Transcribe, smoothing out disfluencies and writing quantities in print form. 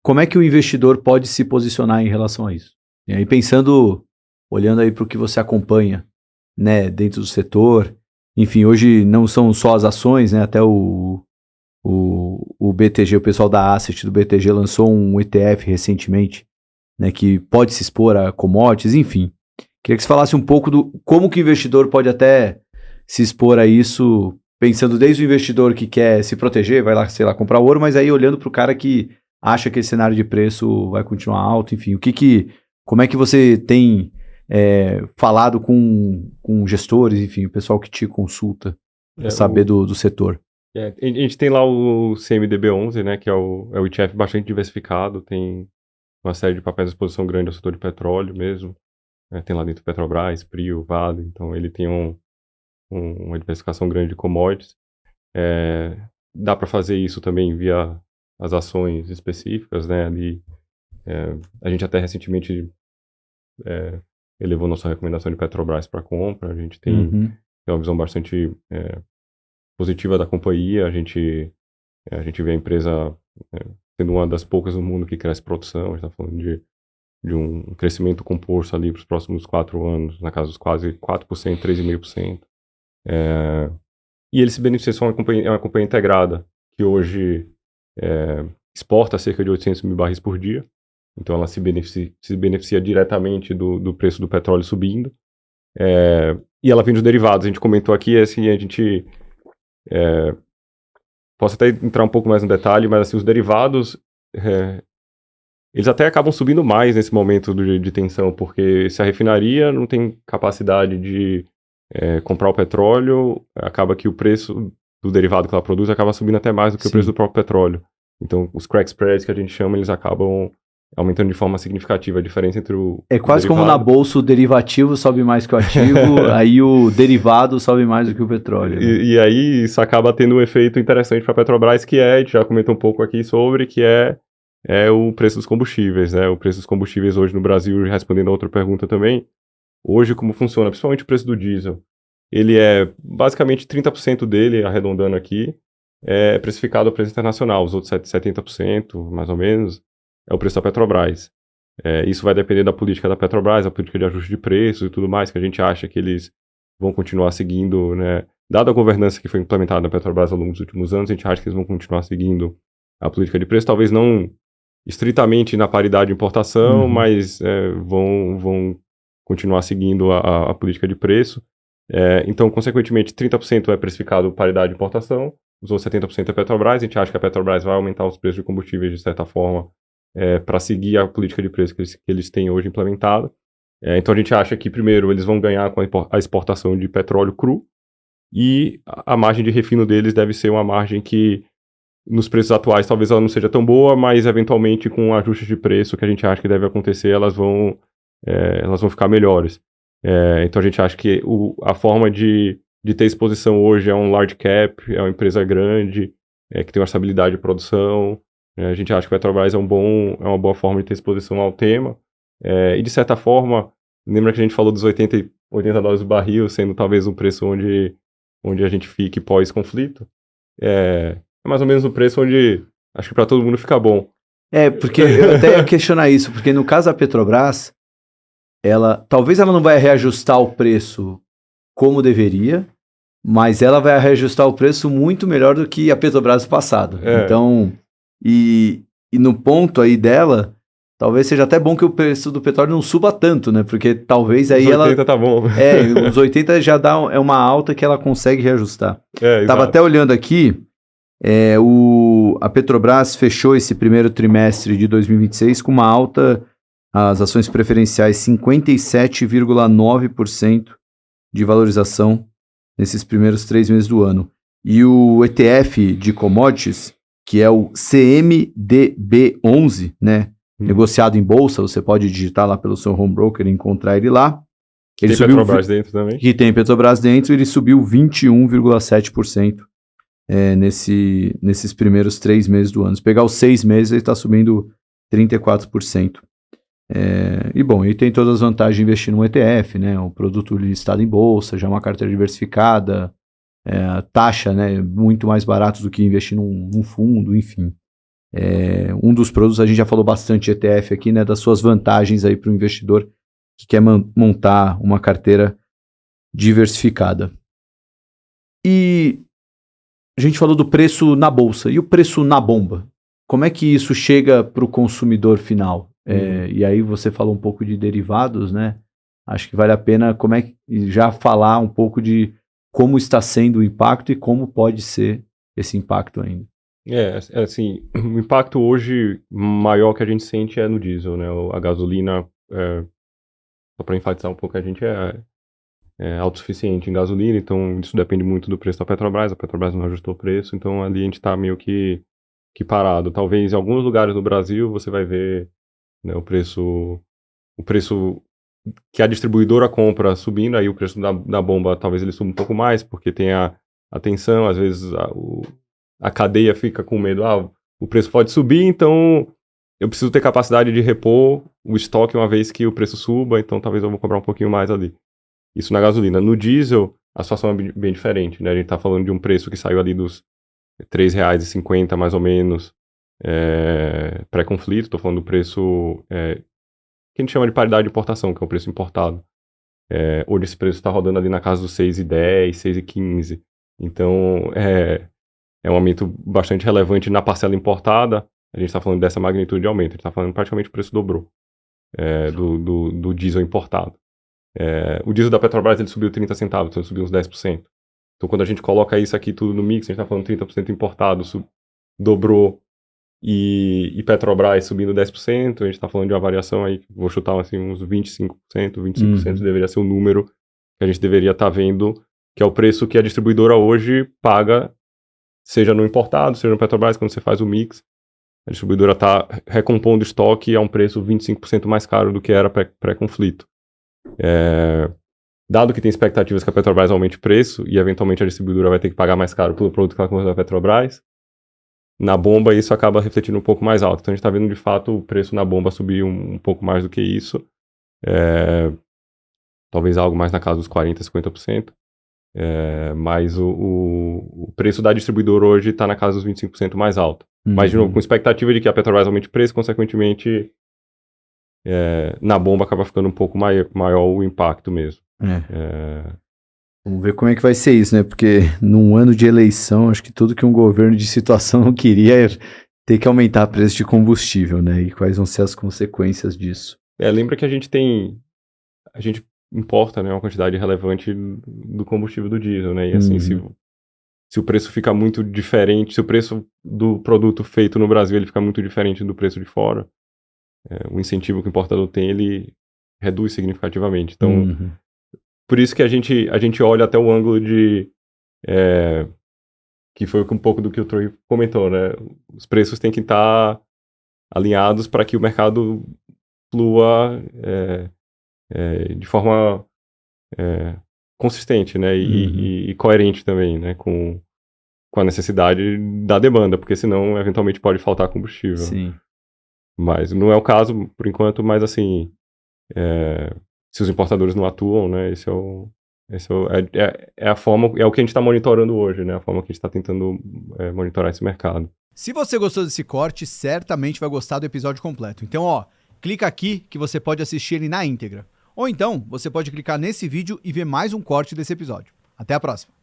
como é que o investidor pode se posicionar em relação a isso? E aí olhando aí para o que você acompanha, né, dentro do setor, enfim, hoje não são só as ações, né, até o BTG, o pessoal da Asset do BTG lançou um ETF recentemente, né, que pode se expor a commodities, enfim. Queria que você falasse um pouco do como que o investidor pode até se expor a isso, pensando desde o investidor que quer se proteger, vai lá, sei lá, comprar ouro, mas aí olhando para o cara que acha que esse cenário de preço vai continuar alto, enfim, como é que você tem falado com gestores, enfim, o pessoal que te consulta para saber do setor? A gente tem lá o CMDB11, né, que é o ETF bastante diversificado, tem uma série de papéis de exposição grande ao setor de petróleo mesmo, tem lá dentro Petrobras, Prio, Vale, então ele tem uma diversificação grande de commodities. Dá para fazer isso também via as ações específicas, né, ali, a gente até recentemente elevou nossa recomendação de Petrobras para compra, a gente tem uma visão bastante positiva da companhia, a gente vê a empresa sendo uma das poucas no mundo que cresce produção, a gente está falando de um crescimento composto ali para os próximos 4 anos, na casa dos quase 4%, 3,5%. E ele se beneficia, é uma companhia integrada, que hoje exporta cerca de 800 mil barris por dia, então ela se beneficia diretamente do preço do petróleo subindo, e ela vende os derivados. A gente comentou aqui, assim, a gente posso até entrar um pouco mais no detalhe, mas assim, os derivados eles até acabam subindo mais nesse momento de tensão, porque se a refinaria não tem capacidade de comprar o petróleo, acaba que o preço do derivado que ela produz acaba subindo até mais do que o preço do próprio petróleo. Então, os crack spreads que a gente chama, eles acabam aumentando de forma significativa a diferença entre o quase derivado. Como na bolsa o derivativo sobe mais que o ativo, aí o derivado sobe mais do que o petróleo. Né? E aí isso acaba tendo um efeito interessante para a Petrobras, que a gente já comentou um pouco aqui sobre, que é o preço dos combustíveis, né? O preço dos combustíveis hoje no Brasil, respondendo a outra pergunta também, hoje como funciona, principalmente o preço do diesel, ele basicamente 30% dele, arredondando aqui, é precificado ao preço internacional, os outros 70%, mais ou menos, é o preço da Petrobras. Isso vai depender da política da Petrobras, a política de ajuste de preços e tudo mais, que a gente acha que eles vão continuar seguindo, né? Dada a governança que foi implementada na Petrobras ao longo dos últimos anos, a gente acha que eles vão continuar seguindo a política de preço, talvez não estritamente na paridade de importação, mas vão continuar seguindo a política de preço. Então, consequentemente, 30% é precificado paridade de importação, os outros 70% é Petrobras. A gente acha que a Petrobras vai aumentar os preços de combustíveis de certa forma para seguir a política de preço que eles têm hoje implementada. Então, a gente acha que, primeiro, eles vão ganhar com a exportação de petróleo cru, e a margem de refino deles deve ser uma margem que, nos preços atuais, talvez ela não seja tão boa, mas, eventualmente, com o ajuste de preço que a gente acha que deve acontecer, elas vão ficar melhores. Então, a gente acha que a forma de ter exposição hoje é um large cap, é uma empresa grande, que tem uma estabilidade de produção. A gente acha que a Petrobras é uma boa forma de ter exposição ao tema. E, de certa forma, lembra que a gente falou dos $80 o barril, sendo talvez um preço onde a gente fique pós-conflito? É mais ou menos o preço onde acho que para todo mundo fica bom. Porque eu até ia questionar isso, porque no caso da Petrobras, talvez ela não vai reajustar o preço como deveria, mas ela vai reajustar o preço muito melhor do que a Petrobras do passado. Então, e no ponto aí dela, talvez seja até bom que o preço do petróleo não suba tanto, né? Porque talvez aí os 80 tá bom. Os 80 já dá uma alta que ela consegue reajustar. Tava exato. até olhando aqui, a Petrobras fechou esse primeiro trimestre de 2026 com uma alta, as ações preferenciais 57,9% de valorização nesses primeiros 3 meses do ano. E o ETF de commodities, que é o CMDB11, né? Negociado em bolsa, você pode digitar lá pelo seu home broker e encontrar ele lá. Ele tem Petrobras dentro também? Que tem Petrobras dentro, ele subiu 21,7% nesses primeiros 3 meses do ano. Se pegar os 6 meses, ele está subindo 34%. E bom, ele tem todas as vantagens de investir num ETF, né? Um produto listado em bolsa, já uma carteira diversificada, taxa, né? Muito mais barato do que investir num fundo, enfim. Um dos produtos, a gente já falou bastante de ETF aqui, né, das suas vantagens aí para o investidor que quer montar uma carteira diversificada. E a gente falou do preço na bolsa. E o preço na bomba? Como é que isso chega para o consumidor final? E aí você falou um pouco de derivados, né? Acho que vale a pena já falar um pouco de como está sendo o impacto e como pode ser esse impacto ainda. Assim, o impacto hoje maior que a gente sente é no diesel, né? A gasolina, só para enfatizar um pouco, a gente é autossuficiente em gasolina, então isso depende muito do preço da Petrobras. A Petrobras não ajustou o preço, então ali a gente está meio que parado. Talvez em alguns lugares do Brasil você vai ver, né, o preço que a distribuidora compra subindo, aí o preço da bomba talvez ele suba um pouco mais, porque tem a tensão, às vezes a cadeia fica com medo, o preço pode subir, então eu preciso ter capacidade de repor o estoque uma vez que o preço suba, então talvez eu vou comprar um pouquinho mais ali. Isso na gasolina. No diesel, a situação é bem diferente, né? A gente tá falando de um preço que saiu ali dos R$3,50 mais ou menos, pré-conflito. Tô falando do preço que a gente chama de paridade de importação, que é o preço importado. Hoje esse preço está rodando ali na casa dos R$6,10, R$6,15. Então, é um aumento bastante relevante na parcela importada. A gente está falando dessa magnitude de aumento. A gente está falando praticamente o preço dobrou do diesel importado. O diesel da Petrobras ele subiu 30 centavos, então ele subiu uns 10%. Então, quando a gente coloca isso aqui tudo no mix, a gente está falando 30% importado, dobrou, e Petrobras subindo 10%, a gente está falando de uma variação aí, vou chutar assim, uns 25%, 25% deveria ser o número que a gente deveria estar vendo, que é o preço que a distribuidora hoje paga, seja no importado, seja no Petrobras, quando você faz o mix. A distribuidora está recompondo estoque a um preço 25% mais caro do que era pré-conflito. Dado que tem expectativas que a Petrobras aumente o preço e eventualmente a distribuidora vai ter que pagar mais caro pelo produto que ela compra da Petrobras, na bomba isso acaba refletindo um pouco mais alto. Então a gente está vendo de fato o preço na bomba subir um pouco mais do que isso, talvez algo mais na casa dos 40%, 50%, mas o preço da distribuidora hoje está na casa dos 25% mais alto. Mas de novo, com expectativa de que a Petrobras aumente o preço, consequentemente na bomba acaba ficando um pouco maior o impacto mesmo. Vamos ver como é que vai ser isso, né? Porque num ano de eleição, acho que tudo que um governo de situação não queria é ter que aumentar o preço de combustível, né? E quais vão ser as consequências disso. Lembra que a gente importa, né, uma quantidade relevante do combustível do diesel, né? E assim, se o preço fica muito diferente, se o preço do produto feito no Brasil ele fica muito diferente do preço de fora, o incentivo que o importador tem, ele reduz significativamente. Então, por isso que a gente olha até o ângulo de... que foi um pouco do que o Troy comentou, né? Os preços têm que estar alinhados para que o mercado flua de forma consistente, né? E coerente também, né? Com a necessidade da demanda, porque senão, eventualmente, pode faltar combustível. Sim. Mas não é o caso, por enquanto, mas assim... se os importadores não atuam, né? É a forma, é o que a gente está monitorando hoje, né? A forma que a gente está tentando monitorar esse mercado. Se você gostou desse corte, certamente vai gostar do episódio completo. Então, clica aqui que você pode assistir ele na íntegra. Ou então, você pode clicar nesse vídeo e ver mais um corte desse episódio. Até a próxima!